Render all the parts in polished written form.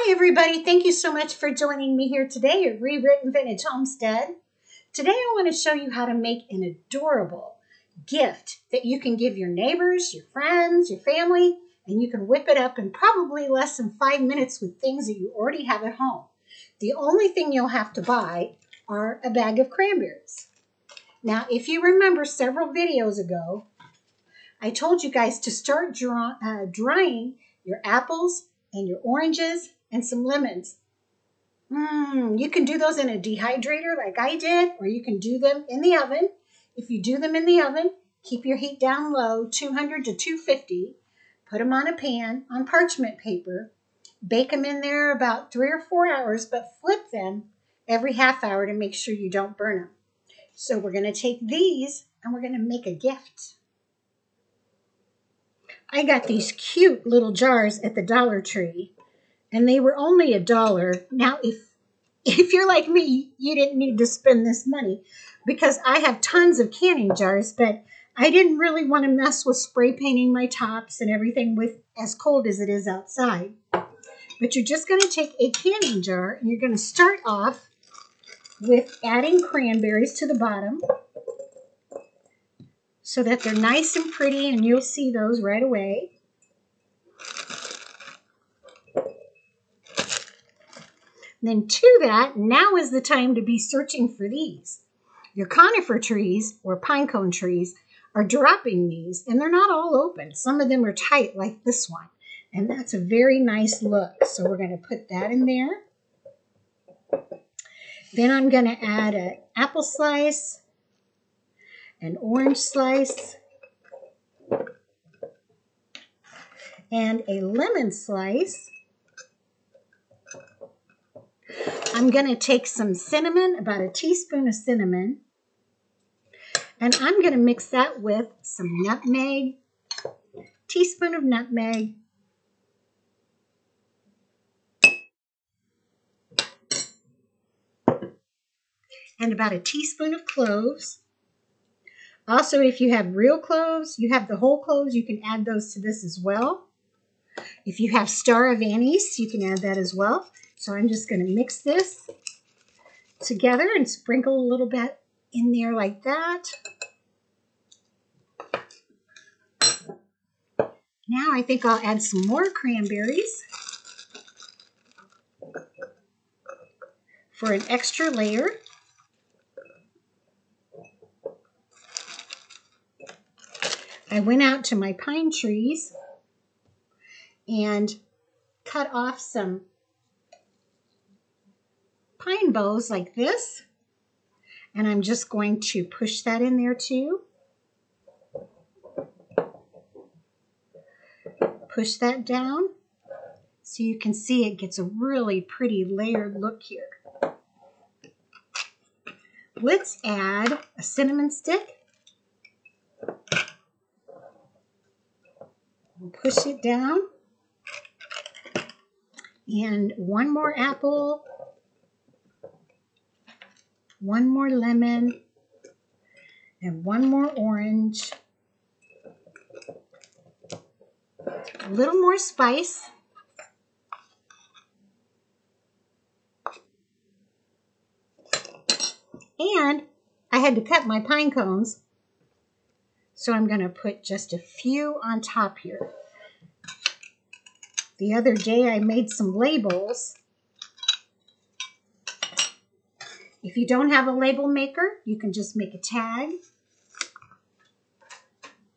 Hi everybody, thank you so much for joining me here today at Re-Written Vintage Homestead. Today I want to show you how to make an adorable gift that you can give your neighbors, your friends, your family, and you can whip it up in probably less than 5 minutes with things that you already have at home. The only thing you'll have to buy are a bag of cranberries. Now, if you remember several videos ago, I told you guys to start drying your apples and your oranges and some lemons. You can do those in a dehydrator like I did, or you can do them in the oven. If you do them in the oven, keep your heat down low, 200 to 250. Put them on a pan on parchment paper. Bake them in there about 3 or 4 hours, but flip them every half hour to make sure you don't burn them. So we're going to take these and we're going to make a gift. I got these cute little jars at the Dollar Tree, and they were only $1. Now, if you're like me, you didn't need to spend this money because I have tons of canning jars, but I didn't really want to mess with spray painting my tops and everything with as cold as it is outside. But you're just going to take a canning jar, and you're going to start off with adding cranberries to the bottom so that they're nice and pretty, and you'll see those right away. Then to that, now is the time to be searching for these. Your conifer trees or pine cone trees are dropping these, and they're not all open. Some of them are tight like this one, and that's a very nice look. So we're going to put that in there. Then I'm going to add an apple slice, an orange slice, and a lemon slice. I'm going to take some cinnamon, about a teaspoon of cinnamon, and I'm going to mix that with some nutmeg, teaspoon of nutmeg, and about a teaspoon of cloves. Also, if you have real cloves, you have the whole cloves, you can add those to this as well. If you have star of anise, you can add that as well. So I'm just going to mix this together and sprinkle a little bit in there like that. Now I think I'll add some more cranberries for an extra layer. I went out to my pine trees and cut off some pine boughs like this, and I'm just going to push that in there too. Push that down so you can see it gets a really pretty layered look here. Let's add a cinnamon stick. We'll push it down. And one more apple, one more lemon, and one more orange. A little more spice. And I had to cut my pine cones, so I'm going to put just a few on top here. The other day I made some labels. If you don't have a label maker, you can just make a tag.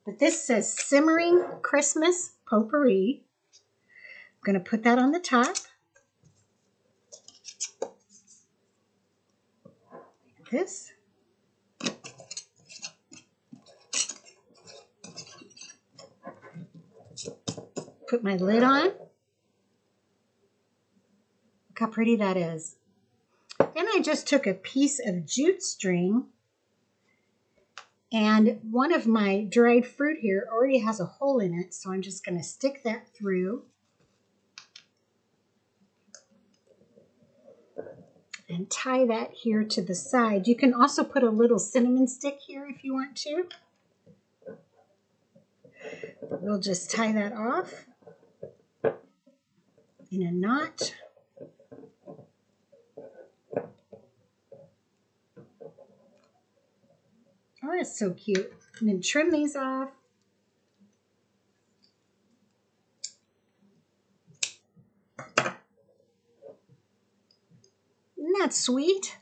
But this says Simmering Christmas Potpourri. I'm going to put that on the top. Like this. Put my lid on. Look how pretty that is. Then I just took a piece of jute string, and one of my dried fruit here already has a hole in it, so I'm just going to stick that through and tie that here to the side. You can also put a little cinnamon stick here if you want to. We'll just tie that off in a knot. Oh, that's so cute. And then trim these off. Isn't that sweet?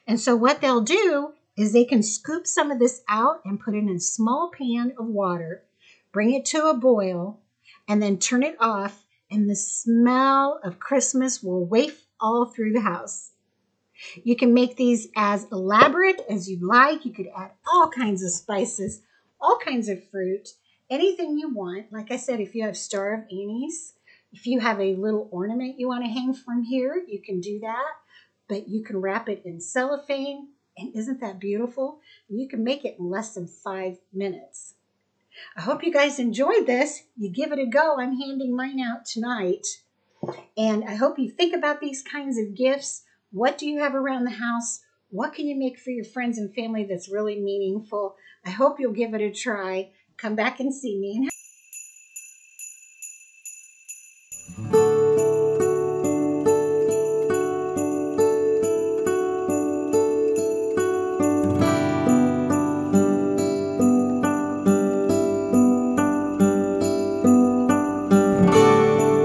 And so what they'll do is they can scoop some of this out and put it in a small pan of water, bring it to a boil, and then turn it off, and the smell of Christmas will waft all through the house. You can make these as elaborate as you'd like. You could add all kinds of spices, all kinds of fruit, anything you want. Like I said, if you have Star of Anise, if you have a little ornament you want to hang from here, you can do that. But you can wrap it in cellophane, and isn't that beautiful? You can make it in less than 5 minutes. I hope you guys enjoyed this. You give it a go. I'm handing mine out tonight. And I hope you think about these kinds of gifts. What do you have around the house? What can you make for your friends and family that's really meaningful? I hope you'll give it a try. Come back and see me.